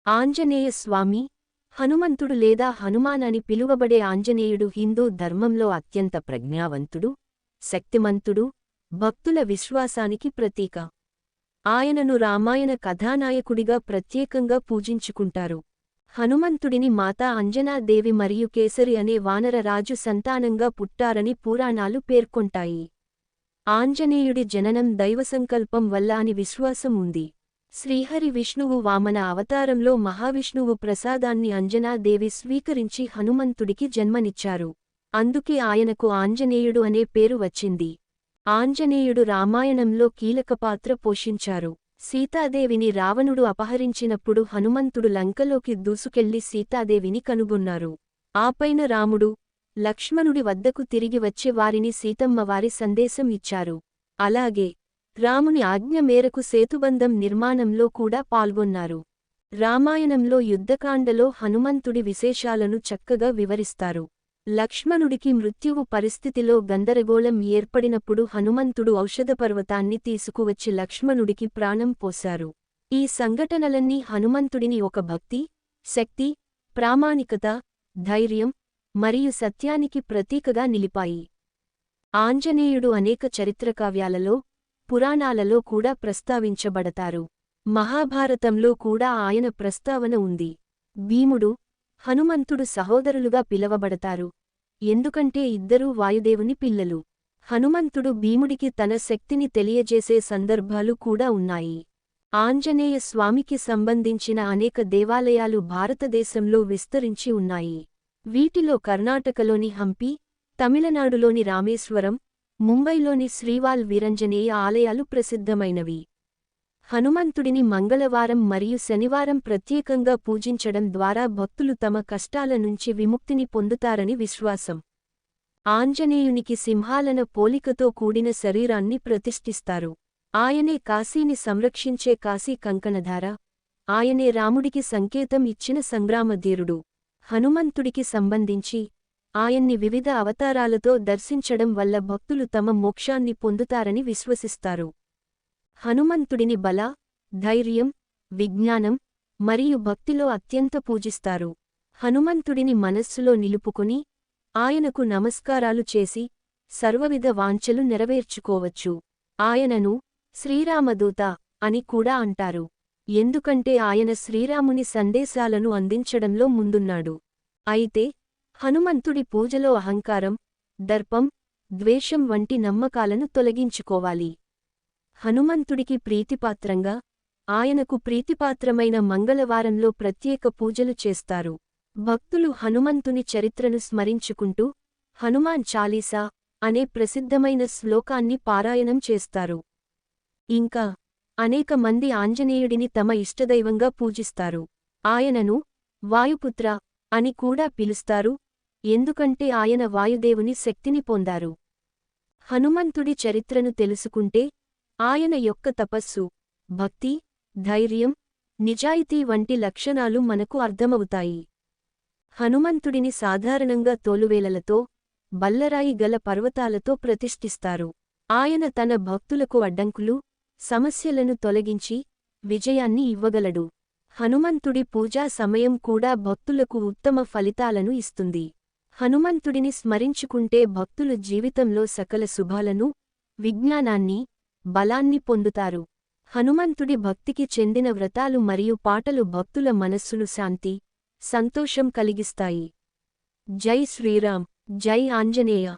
ఆంజనేయ స్వామి, హనుమంతుడు లేదా హనుమాన్ అని పిలువబడే ఆంజనేయుడు హిందూ ధర్మంలో అత్యంత ప్రజ్ఞావంతుడు, శక్తిమంతుడు, భక్తుల విశ్వాసానికి ప్రతీక. ఆయనను రామాయణ కథానాయకుడిగా ప్రత్యేకంగా పూజించుకుంటారు. హనుమంతుడిని మాతా అంజనాదేవి మరియు కేసరి అనే వానర రాజు సంతానంగా పుట్టారని పురాణాలు పేర్కొంటాయి. ఆంజనేయుడి జననం దైవసంకల్పం వల్ల అని విశ్వాసం ఉంది. శ్రీహరి విష్ణువు వామన అవతారంలో మహావిష్ణువు ప్రసాదాన్ని అంజనాదేవి స్వీకరించి హనుమంతుడికి జన్మనిచ్చారు. అందుకే ఆయనకు ఆంజనేయుడు అనే పేరు వచ్చింది. ఆంజనేయుడు రామాయణంలో కీలక పాత్ర పోషించారు. సీతాదేవిని రావణుడు అపహరించినప్పుడు హనుమంతుడు లంకలోకి దూసుకెళ్లి సీతాదేవిని కనుగొన్నారు. ఆపైన రాముడు, లక్ష్మణుడి వద్దకు తిరిగి వచ్చి వారిని సీతమ్మవారి సందేశం ఇచ్చారు. అలాగే రాముని ఆజ్ఞ మేరకు సేతుబంధం నిర్మాణంలో కూడా పాల్గొన్నారు. రామాయణంలో యుద్ధకాండలో హనుమంతుడి విశేషాలను చక్కగా వివరిస్తారు. లక్ష్మణుడికి మృత్యువు పరిస్థితిలో గందరగోళం ఏర్పడినప్పుడు హనుమంతుడు ఔషధపర్వతాన్ని తీసుకువచ్చి లక్ష్మణుడికి ప్రాణం పోశారు. ఈ సంఘటనలన్నీ హనుమంతుడిని ఒక భక్తి, శక్తి, ప్రామాణికత, ధైర్యం మరియు సత్యానికి ప్రతీకగా నిలిపాయి. ఆంజనేయుడు అనేక చరిత్రకావ్యాలలో, పురాణాలలో కూడా ప్రస్తావించబడతారు. మహాభారతంలో కూడా ఆయన ప్రస్తావన ఉంది. భీముడు, హనుమంతుడు సహోదరులుగా పిలవబడతారు. ఎందుకంటే ఇద్దరూ వాయుదేవుని పిల్లలు. హనుమంతుడు భీముడికి తన శక్తిని తెలియజేసే సందర్భాలు కూడా ఉన్నాయి. ఆంజనేయ స్వామికి సంబంధించిన అనేక దేవాలయాలు భారతదేశంలో విస్తరించి ఉన్నాయి. వీటిలో కర్ణాటకలోని హంపి, తమిళనాడులోని రామేశ్వరం, ముంబైలోని శ్రీవాల్ వీరంజనేయ ఆలయాలు ప్రసిద్ధమైనవి. హనుమంతుడిని మంగళవారం మరియు శనివారం ప్రత్యేకంగా పూజించడం ద్వారా భక్తులు తమ కష్టాల నుంచి విముక్తిని పొందుతారని విశ్వాసం. ఆంజనేయునికి సింహాలన పోలికతో కూడిన శరీరాన్ని ప్రతిష్ఠిస్తారు. ఆయనే కాశీని సంరక్షించే కాశీ కంకణధార. ఆయనే రాముడికి సంకేతం ఇచ్చిన సంగ్రామధీరుడు. హనుమంతుడికి సంబంధించి ఆయన్ని వివిధ అవతారాలతో దర్శించడం వల్ల భక్తులు తమ మోక్షాన్ని పొందుతారని విశ్వసిస్తారు. హనుమంతుడిని బల, ధైర్యం, విజ్ఞానం మరియు భక్తిలో అత్యంత పూజిస్తారు. హనుమంతుడిని మనస్సులో నిలుపుకుని ఆయనకు నమస్కారాలు చేసి సర్వవిధ వాంఛలు నెరవేర్చుకోవచ్చు. ఆయనను శ్రీరామదూత అని కూడా అంటారు. ఎందుకంటే ఆయన శ్రీరాముని సందేశాలను అందించడంలో ముందున్నాడు. అయితే హనుమంతుడి పూజలో అహంకారం, దర్పం, ద్వేషం వంటి నమ్మకాలను తొలగించుకోవాలి. హనుమంతుడికి ప్రీతిపాత్రంగా, ఆయనకు ప్రీతిపాత్రమైన మంగళవారంలో ప్రత్యేక పూజలు చేస్తారు. భక్తులు హనుమంతుని చరిత్రను స్మరించుకుంటూ హనుమాన్ చాలీసా అనే ప్రసిద్ధమైన శ్లోకాన్ని పారాయణం చేస్తారు. ఇంకా అనేక మంది ఆంజనేయుడిని తమ ఇష్టదైవంగా పూజిస్తారు. ఆయనను వాయుపుత్ర అని కూడా పిలుస్తారు, ఎందుకంటే ఆయన వాయుదేవుని శక్తిని పొందారు. హనుమంతుడి చరిత్రను తెలుసుకుంటే ఆయన యొక్క తపస్సు, భక్తి, ధైర్యం, నిజాయితీ వంటి లక్షణాలు మనకు అర్థమవుతాయి. హనుమంతుడిని సాధారణంగా తోలువేలలతో, బల్లరాయి గల పర్వతాలతో ప్రతిష్ఠిస్తారు. ఆయన తన భక్తులకు అడ్డంకులు, సమస్యలను తొలగించి విజయాన్ని ఇవ్వగలడు. హనుమంతుడి పూజా సమయం కూడా భక్తులకు ఉత్తమ ఫలితాలను ఇస్తుంది. హనుమంతుడిని స్మరించుకుంటే భక్తులు జీవితంలో సకల శుభాలను, విజ్ఞానాన్ని, బలాన్ని పొందుతారు. హనుమంతుడి భక్తికి చెందిన వ్రతాలు మరియు పాటలు భక్తుల మనస్సును శాంతి, సంతోషం కలిగిస్తాయి. జై శ్రీరామ్, జై ఆంజనేయ.